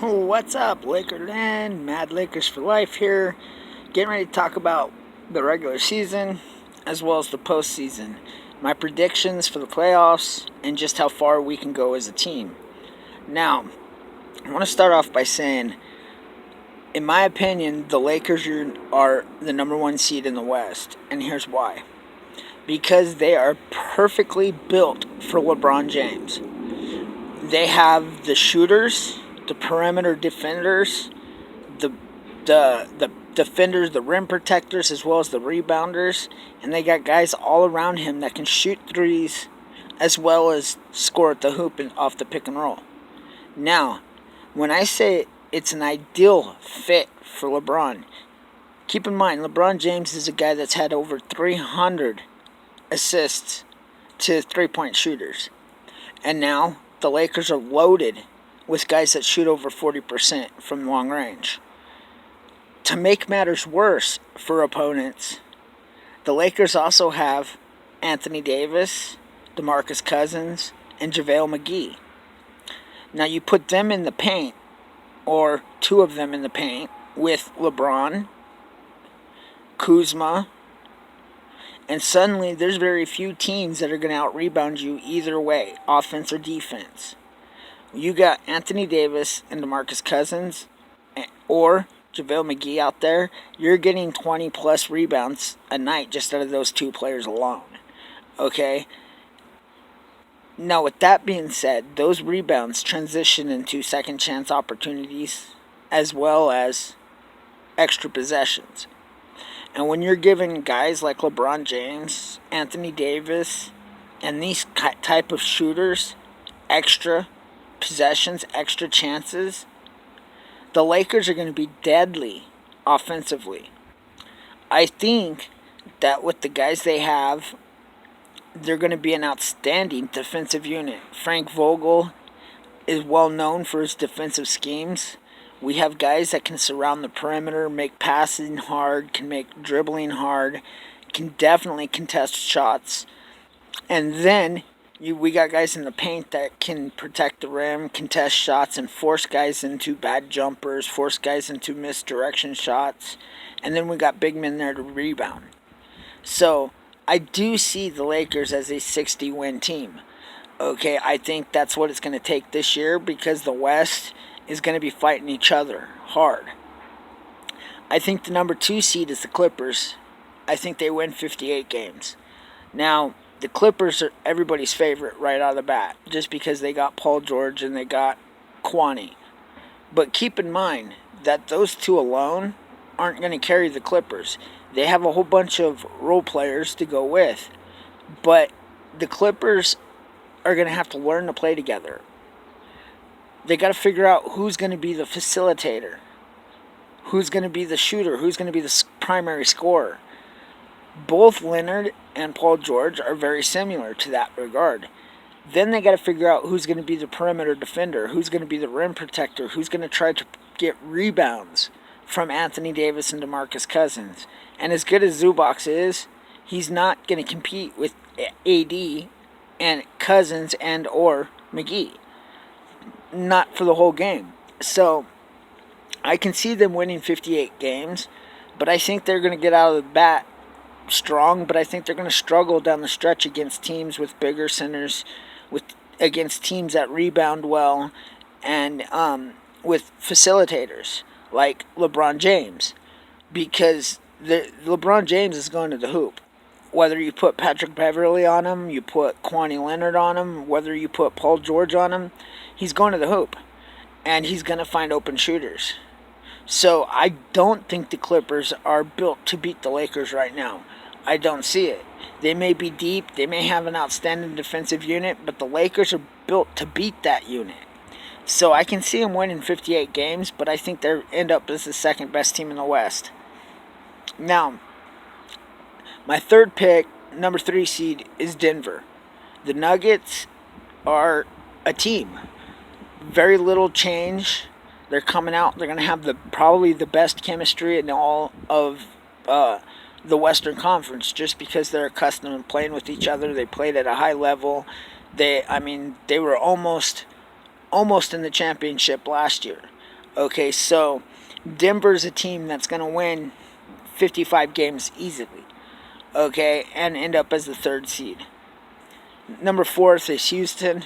What's up, Lakerland? Mad Lakers for life here. Getting ready to talk about the regular season as well as the postseason. My predictions for the playoffs and just how far we can go as a team. Now, I want to start off by saying, in my opinion, the Lakers are the number one seed in the West, and here's why. Because they are perfectly built for LeBron James. They have the shooters, the perimeter defenders, the the defenders, the rim protectors, as well as the rebounders, and they got guys all around him that can shoot threes, as well as score at the hoop and off the pick and roll. Now, when I say it's an ideal fit for LeBron, keep in mind LeBron James is a guy that's had over 300 assists to three-point shooters, and now the Lakers are loaded with guys that shoot over 40% from long range. To make matters worse for opponents, the Lakers also have Anthony Davis, DeMarcus Cousins, and JaVale McGee. Now you put them in the paint, or two of them in the paint, with LeBron, Kuzma, and suddenly there's very few teams that are going to out-rebound you either way, offense or defense. You got Anthony Davis and DeMarcus Cousins, or JaVale McGee out there, you're getting 20 plus rebounds a night just out of those two players alone. Okay? Now, with that being said, those rebounds transition into second chance opportunities as well as extra possessions. And when you're giving guys like LeBron James, Anthony Davis, and these type of shooters extra possessions, extra chances, the Lakers are going to be deadly offensively. I think that with the guys they have, they're going to be an outstanding defensive unit. Frank Vogel is well known for his defensive schemes. We have guys that can surround the perimeter, make passing hard, can make dribbling hard, can definitely contest shots. And then we got guys in the paint that can protect the rim, contest shots, and force guys into bad jumpers, force guys into misdirection shots. And then we got big men there to rebound. So I do see the Lakers as a 60-win team. Okay, I think that's what it's going to take this year because the West is going to be fighting each other hard. I think the number 2 seed is the Clippers. I think they win 58 games. Now, the Clippers are everybody's favorite right out of the bat, just because they got Paul George and they got Kwani. But keep in mind that those two alone aren't going to carry the Clippers. They have a whole bunch of role players to go with. But the Clippers are going to have to learn to play together. They got to figure out who's going to be the facilitator, who's going to be the shooter, who's going to be the primary scorer. Both Leonard and Paul George are very similar to that regard. Then they got to figure out who's going to be the perimeter defender, who's going to be the rim protector, who's going to try to get rebounds from Anthony Davis and DeMarcus Cousins. And as good as Zubac is, he's not going to compete with AD and Cousins and or McGee. Not for the whole game. So I can see them winning 58 games, but I think they're going to get out of the bat strong, but I think they're going to struggle down the stretch against teams with bigger centers, against teams that rebound well, and with facilitators like LeBron James, because LeBron James is going to the hoop. Whether you put Patrick Beverley on him, you put Kwani Leonard on him, whether you put Paul George on him, he's going to the hoop, and he's going to find open shooters. So I don't think the Clippers are built to beat the Lakers right now. I don't see it. They may be deep, they may have an outstanding defensive unit, but the Lakers are built to beat that unit. So I can see them winning 58 games, but I think they end up as the second best team in the West. Now, my third pick, number 3 seed, is Denver. The Nuggets are a team. Very little change. They're coming out. They're going to have probably the best chemistry in all of the Western Conference, just because they're accustomed to playing with each other. They played at a high level. They were almost in the championship last year. Okay, so Denver's a team that's going to win 55 games easily, okay, and end up as the third seed. Number 4 is Houston.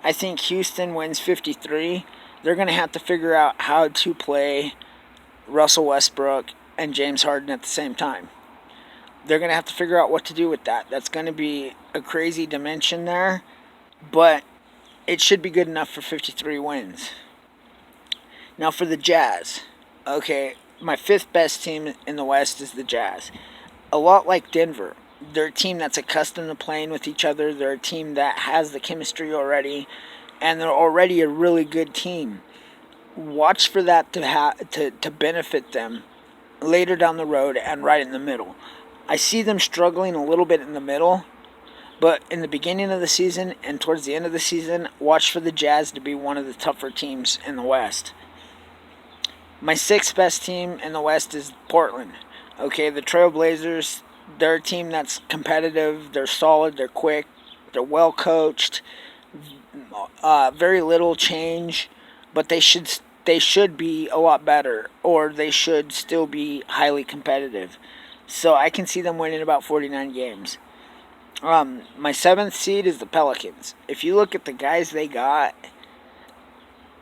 I think Houston wins 53. They're going to have to figure out how to play Russell Westbrook and James Harden at the same time. They're going to have to figure out what to do with that. That's going to be a crazy dimension there, but it should be good enough for 53 wins. Now for the Jazz. Okay, my 5th best team in the West is the Jazz. A lot like Denver. They're a team that's accustomed to playing with each other. They're a team that has the chemistry already, and they're already a really good team. Watch for that to benefit them later down the road and right in the middle. I see them struggling a little bit in the middle, but in the beginning of the season and towards the end of the season, watch for the Jazz to be one of the tougher teams in the West. My 6th best team in the West is Portland. Okay, the Trailblazers, they're a team that's competitive, they're solid, they're quick, they're well coached, very little change, but they should be a lot better, or they should still be highly competitive. So I can see them winning about 49 games. My 7th seed is the Pelicans. If you look at the guys they got,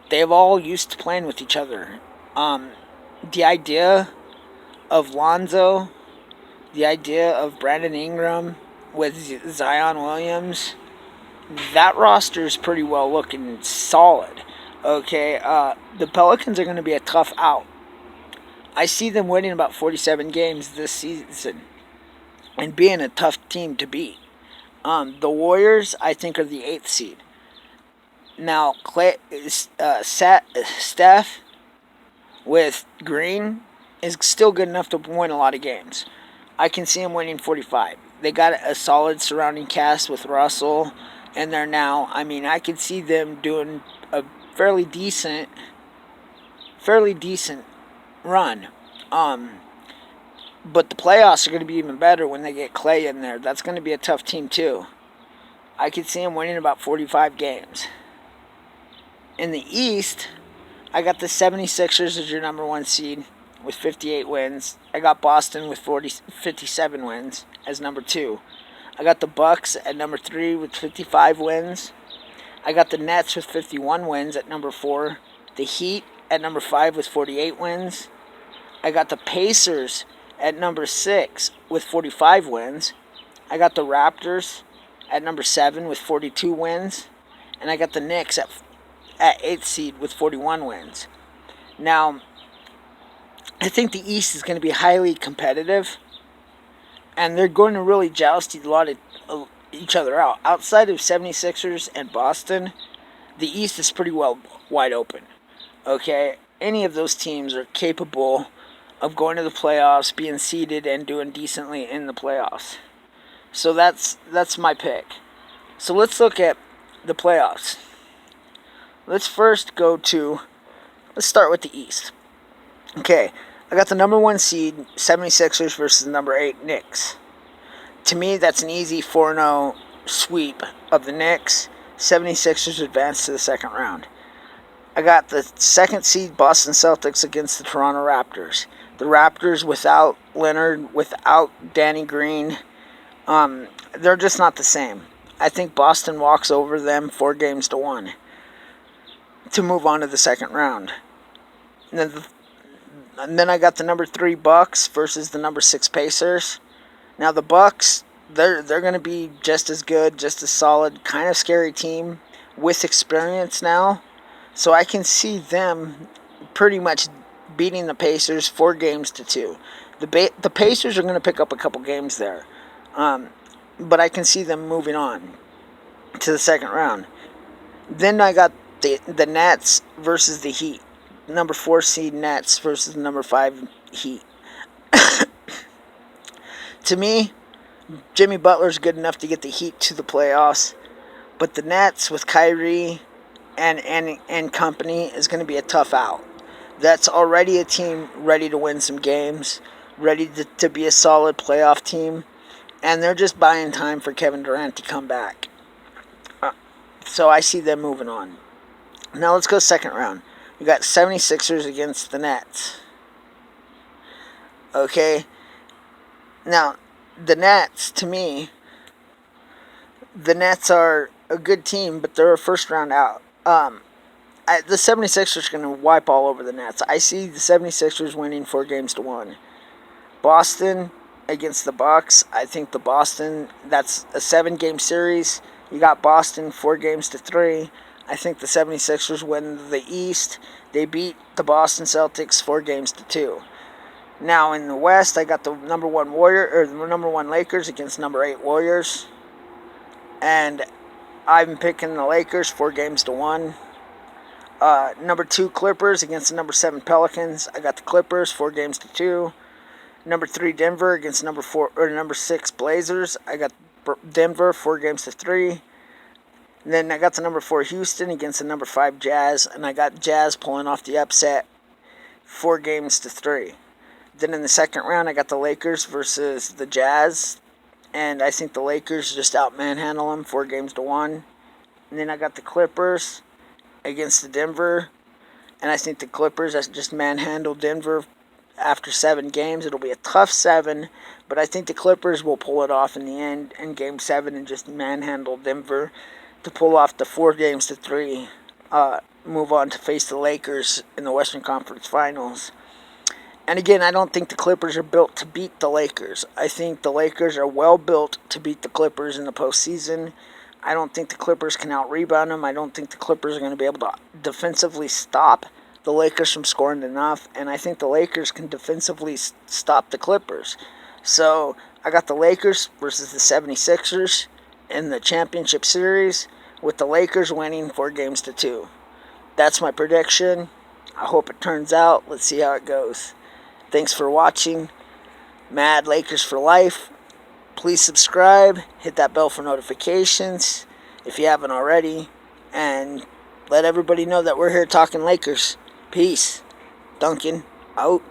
they've all used to playing with each other. The idea of Lonzo, the idea of Brandon Ingram with Zion Williams, that roster is pretty well looking solid. Okay, the Pelicans are going to be a tough out. I see them winning about 47 games this season and being a tough team to beat. The Warriors, I think, are the 8th seed. Now, Steph with Green is still good enough to win a lot of games. I can see him winning 45. They got a solid surrounding cast with Russell and there now. I mean, I can see them doing a fairly decent run. But the playoffs are going to be even better when they get Clay in there. That's going to be a tough team too. I could see them winning about 45 games. In the East, I got the 76ers as your number 1 seed with 58 wins. I got Boston with 57 wins as number 2. I got the Bucks at number 3 with 55 wins. I got the Nets with 51 wins at number 4. The Heat at number 5 with 48 wins. I got the Pacers at number 6 with 45 wins. I got the Raptors at number 7 with 42 wins. And I got the Knicks at 8th seed with 41 wins. Now, I think the East is going to be highly competitive, and they're going to really joust a lot of each other out. Outside of 76ers and Boston, the East is pretty well wide open. Okay, any of those teams are capable of going to the playoffs, being seeded, and doing decently in the playoffs. So that's my pick. So let's look at the playoffs. Let's start with the East. Okay, I got the number 1 seed, 76ers versus the number 8 Knicks. To me, that's an easy 4-0 sweep of the Knicks. 76ers advance to the second round. I got the 2nd seed Boston Celtics against the Toronto Raptors. The Raptors without Leonard, without Danny Green, they're just not the same. I think Boston walks over them 4-1 to move on to the second round. And then I got the number 3 Bucks versus the number 6 Pacers. Now the Bucks, they're going to be just as good, just as solid, kind of scary team with experience now. So I can see them pretty much beating the Pacers 4-2. The Pacers are going to pick up a couple games there. But I can see them moving on to the second round. Then I got the Nets versus the Heat. Number 4 seed Nets versus number 5 Heat. To me, Jimmy Butler's good enough to get the Heat to the playoffs. But the Nets with Kyrie and company is going to be a tough out. That's already a team ready to win some games, ready to be a solid playoff team. And they're just buying time for Kevin Durant to come back. So I see them moving on. Now let's go second round. You got 76ers against the Nets. Okay? Now, the Nets, to me, the Nets are a good team, but they're a first round out. The 76ers are going to wipe all over the Nets. I see the 76ers winning 4-1. Boston against the Bucks. I think that's a 7-game series. You got Boston 4-3. I think the 76ers win the East. They beat the Boston Celtics 4-2. Now in the West, I got the number 1 Lakers against number 8 Warriors. And I'm picking the Lakers 4-1. Number 2 Clippers against the number 7 Pelicans. I got the Clippers 4-2. Number 3 Denver against number 6 Blazers. I got Denver 4-3. And then I got the number 4 Houston against the number 5 Jazz, and I got Jazz pulling off the upset 4-3. Then in the second round, I got the Lakers versus the Jazz, and I think the Lakers just out-manhandle them 4-1. And then I got the Clippers against the Denver, and I think the Clippers just manhandle Denver after 7 games. It'll be a tough 7, but I think the Clippers will pull it off in the end in Game 7 and just manhandle Denver to pull off the 4-3, move on to face the Lakers in the Western Conference Finals. And again, I don't think the Clippers are built to beat the Lakers. I think the Lakers are well built to beat the Clippers in the postseason. I don't think the Clippers can out-rebound them. I don't think the Clippers are going to be able to defensively stop the Lakers from scoring enough. And I think the Lakers can defensively stop the Clippers. So I got the Lakers versus the 76ers in the championship series, with the Lakers winning 4-2. That's my prediction. I hope it turns out. Let's see how it goes. Thanks for watching. Mad Lakers for life. Please subscribe. Hit that bell for notifications if you haven't already. And let everybody know that we're here talking Lakers. Peace. Duncan, out.